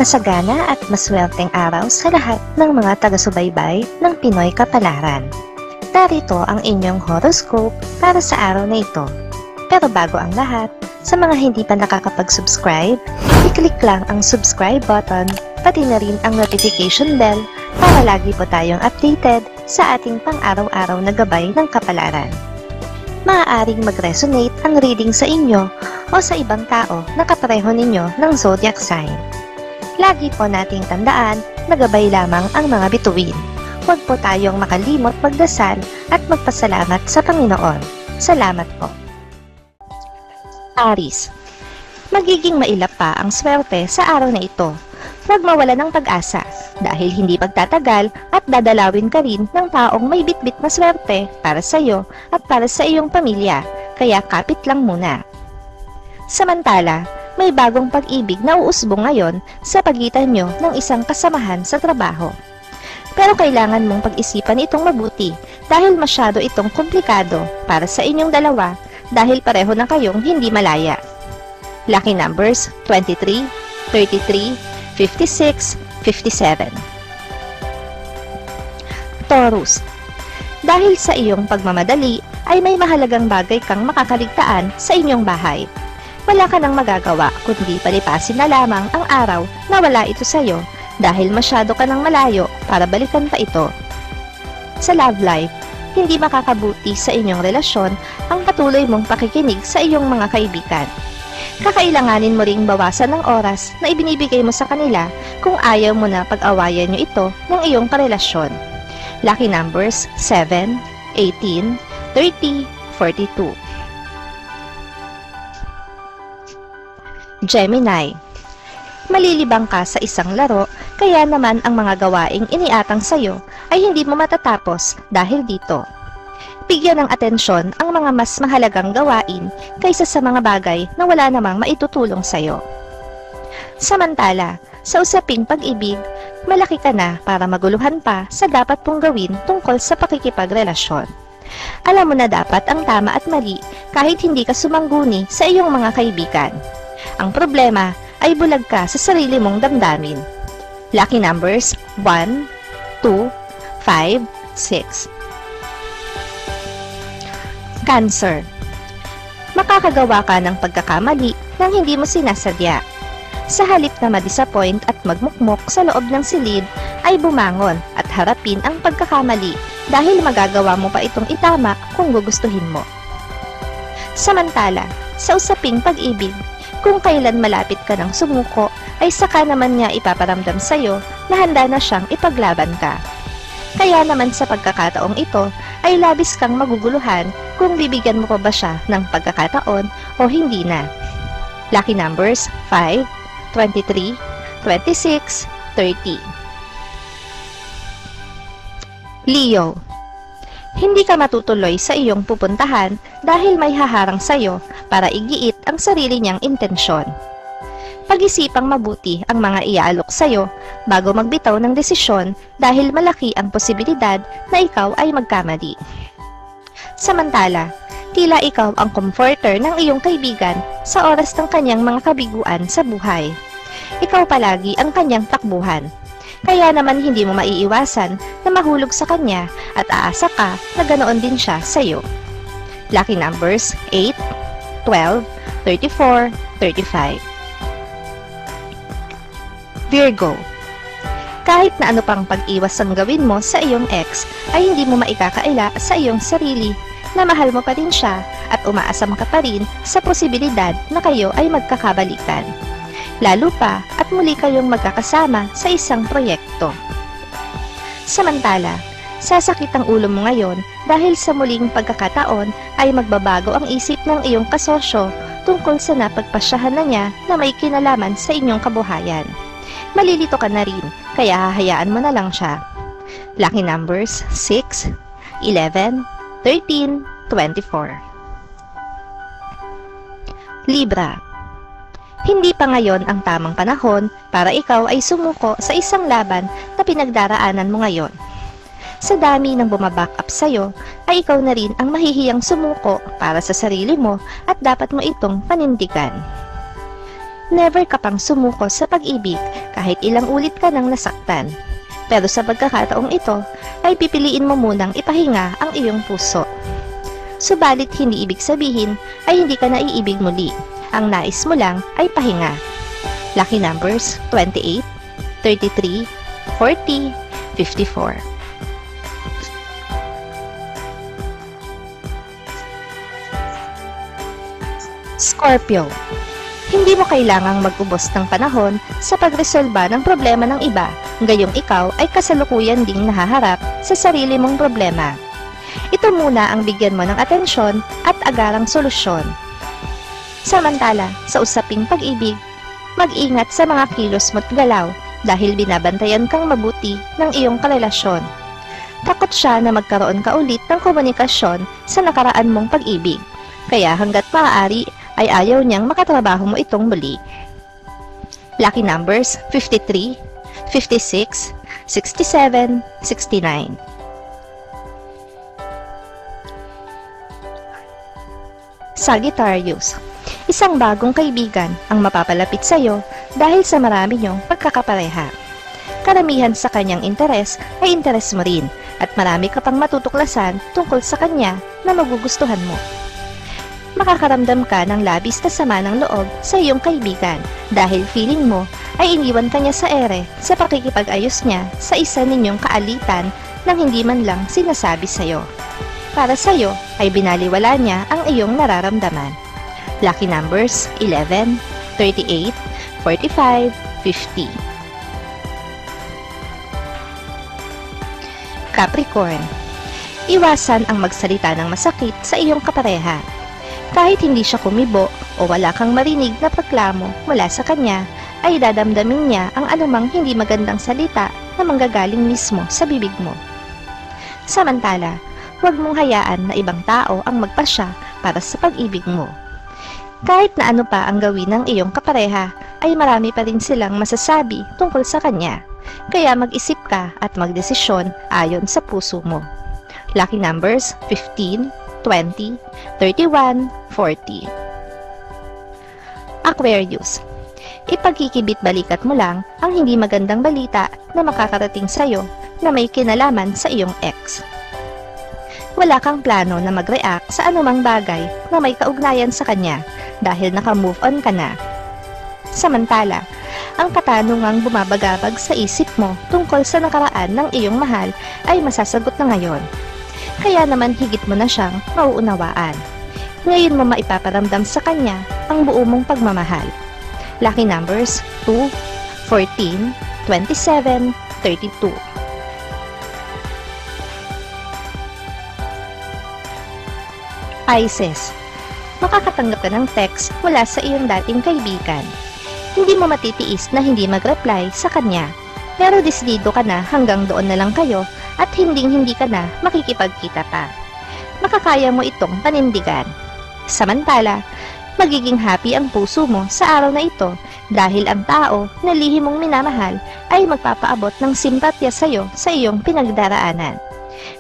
Masagana at maswerteng araw sa lahat ng mga taga-subaybay ng Pinoy Kapalaran. Narito ang inyong horoscope para sa araw na ito. Pero bago ang lahat, sa mga hindi pa nakakapag-subscribe, i-click lang ang subscribe button, pati na rin ang notification bell para lagi po tayong updated sa ating pang-araw-araw na gabay ng kapalaran. Maaaring mag-resonate ang reading sa inyo o sa ibang tao na kapareho ninyo ng zodiac sign. Lagi po nating tandaan na gabay lamang ang mga bituin. Huwag po tayong makalimot magdasal at magpasalamat sa Panginoon. Salamat po. Aries, magiging mailap pa ang swerte sa araw na ito. Huwag mawala ng pag-asa dahil hindi pagtatagal at dadalawin ka rin ng taong may bitbit na swerte para sa iyo at para sa iyong pamilya, kaya kapit lang muna. Samantala, may bagong pag-ibig na uusbong ngayon sa pagitan nyo ng isang kasamahan sa trabaho. Pero kailangan mong pag-isipan itong mabuti dahil masyado itong komplikado para sa inyong dalawa dahil pareho na kayong hindi malaya. Lucky numbers 23, 33, 56, 57. Taurus, dahil sa iyong pagmamadali ay may mahalagang bagay kang makakaligtaan sa inyong bahay. Wala ka nang magagawa kundi palipasin na lamang ang araw na wala ito sa iyo dahil masyado ka nang malayo para balikan pa ito. Sa love life, hindi makakabuti sa inyong relasyon ang patuloy mong pakikinig sa iyong mga kaibigan. Kakailanganin mo ring bawasan ng oras na ibinibigay mo sa kanila kung ayaw mo na pag-awayan nyo ito ng iyong karelasyon. Lucky numbers 7, 18, 30, 42. Gemini, malilibang ka sa isang laro kaya naman ang mga gawaing iniatang sa'yo ay hindi mo matatapos dahil dito. Bigyan ng atensyon ang mga mas mahalagang gawain kaysa sa mga bagay na wala namang maitutulong sa'yo. Samantala, sa usaping pag-ibig, malaki ka na para maguluhan pa sa dapat pong gawin tungkol sa pakikipagrelasyon. Alam mo na dapat ang tama at mali kahit hindi ka sumangguni sa iyong mga kaibigan. Ang problema ay bulag ka sa sarili mong damdamin. Lucky numbers 1, 2, 5, 6. Cancer, makakagawa ka ng pagkakamali nang hindi mo sinasadya. Sa halip na ma-disappoint at magmukmok sa loob ng silid, ay bumangon at harapin ang pagkakamali dahil magagawa mo pa itong itama kung gugustuhin mo. Samantala, sa usaping pag-ibig, kung kailan malapit ka ng sumuko, ay saka naman niya ipaparamdam sa'yo na handa na siyang ipaglaban ka. Kaya naman sa pagkakataong ito, ay labis kang maguguluhan kung bibigyan mo pa ba siya ng pagkakataon o hindi na. Lucky numbers 5, 23, 26, 30. Leo, hindi ka matutuloy sa iyong pupuntahan dahil may haharang sa iyo para igiit ang sarili niyang intensyon. Pag-isipang mabuti ang mga iaalok sa iyo bago magbitaw ng desisyon dahil malaki ang posibilidad na ikaw ay magkamali. Samantala, tila ikaw ang comforter ng iyong kaibigan sa oras ng kanyang mga kabiguan sa buhay. Ikaw palagi ang kanyang takbuhan. Kaya naman hindi mo maiiwasan na mahulog sa kanya at aasa ka na ganoon din siya sa iyo. Lucky numbers 8, 12, 34, 35. Virgo, kahit na ano pang pag-iwas ang gawin mo sa iyong ex ay hindi mo maikakaila sa iyong sarili na mahal mo pa rin siya at umaasam ka pa rin sa posibilidad na kayo ay magkakabalikan. Lalo pa at muli kayong magkakasama sa isang proyekto. Samantala, sasakit ang ulo mo ngayon dahil sa muling pagkakataon ay magbabago ang isip ng iyong kasosyo tungkol sa napagpasyahan na niya na may kinalaman sa inyong kabuhayan. Malilito ka na rin, kaya hahayaan mo na lang siya. Lucky numbers 6, 11, 13, 24. Libra, hindi pa ngayon ang tamang panahon para ikaw ay sumuko sa isang laban na pinagdaraanan mo ngayon. Sa dami ng bumaback up sa'yo, ay ikaw na rin ang mahihiyang sumuko para sa sarili mo at dapat mo itong panindigan. Never ka pang sumuko sa pag-ibig kahit ilang ulit ka nang nasaktan. Pero sa pagkakataong ito, ay pipiliin mo munang ipahinga ang iyong puso. Subalit hindi ibig sabihin ay hindi ka naiibig muli. Ang nais mo lang ay pahinga. Lucky numbers 28, 33, 40, 54. Scorpio. Hindi mo kailangang mag-ubos ng panahon sa pagresolba ng problema ng iba, gayong ikaw ay kasalukuyan ding nahaharap sa sarili mong problema. Ito muna ang bigyan mo ng atensyon at agarang solusyon. Samantala, sa usaping pag-ibig, mag-ingat sa mga kilos mo't galaw dahil binabantayan kang mabuti ng iyong karelasyon. Takot siya na magkaroon ka ulit ng komunikasyon sa nakaraan mong pag-ibig, kaya hanggat maaari ay ayaw niyang makatrabaho mo itong muli. Lucky numbers 53, 56, 67, 69. Sagittarius. Isang bagong kaibigan ang mapapalapit sa iyo dahil sa marami niyong pagkakapareha. Karamihan sa kanyang interes ay interes mo rin at marami ka pang matutuklasan tungkol sa kanya na magugustuhan mo. Makakaramdam ka ng labis na sama ng loob sa iyong kaibigan dahil feeling mo ay iniwan ka niya sa ere sa pakikipag-ayos niya sa isa ninyong kaalitan nang hindi man lang sinasabi sa iyo. Para sa iyo ay binaliwala niya ang iyong nararamdaman. Lucky numbers 11, 38, 45, 50. Capricorn. Iwasan ang magsalita ng masakit sa iyong kapareha. Kahit hindi siya kumibo o wala kang marinig na proklamo mula sa kanya, ay dadamdamin niya ang anumang hindi magandang salita na manggagaling mismo sa bibig mo. Samantala, huwag mong hayaan na ibang tao ang magpasya para sa pag-ibig mo. Kahit na ano pa ang gawin ng iyong kapareha, ay marami pa rin silang masasabi tungkol sa kanya. Kaya mag-isip ka at magdesisyon ayon sa puso mo. Lucky numbers 15, 20, 31, 40. Aquarius. Ipagkikibit-balikat mo lang ang hindi magandang balita na makakarating sa iyo na may kinalaman sa iyong ex. Wala kang plano na mag-react sa anumang bagay na may kaugnayan sa kanya dahil naka-move on ka na. Samantala, ang katanungang bumabagabag sa isip mo tungkol sa nakaraan ng iyong mahal ay masasagot na ngayon. Kaya naman higit mo na siyang mauunawaan. Ngayon mo maipaparamdam sa kanya ang buo mong pagmamahal. Lucky numbers 2, 14, 27, 32. Pisces. Makakatanggap ka ng text mula sa iyong dating kaibigan. Hindi mo matitiis na hindi mag-reply sa kanya, pero desidido ka na hanggang doon na lang kayo at hindi ka na makikipagkita pa. Makakaya mo itong panindigan. Samantala, magiging happy ang puso mo sa araw na ito dahil ang tao na lihim mong minamahal ay magpapaabot ng simpatya sa iyo sa iyong pinagdaraanan.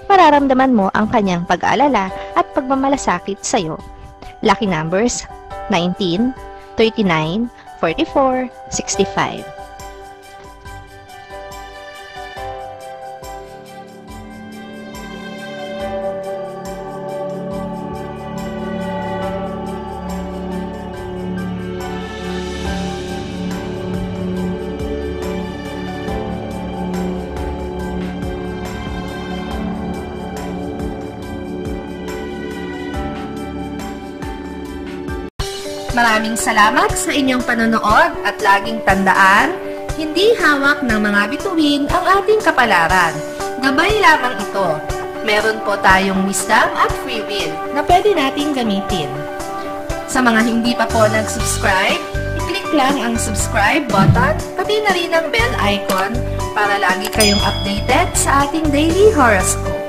Mararamdaman mo ang kanyang pag-aalala at pagmamalasakit sa iyo. Lucky numbers 19, 39, 44, 65. Maraming salamat sa inyong panonood at laging tandaan, hindi hawak ng mga bituin ang ating kapalaran. Gabay lamang ito. Meron po tayong wisdom at free will na pwede nating gamitin. Sa mga hindi pa po nag-subscribe, i-click lang ang subscribe button, pati na rin ang bell icon para lagi kayong updated sa ating daily horoscope.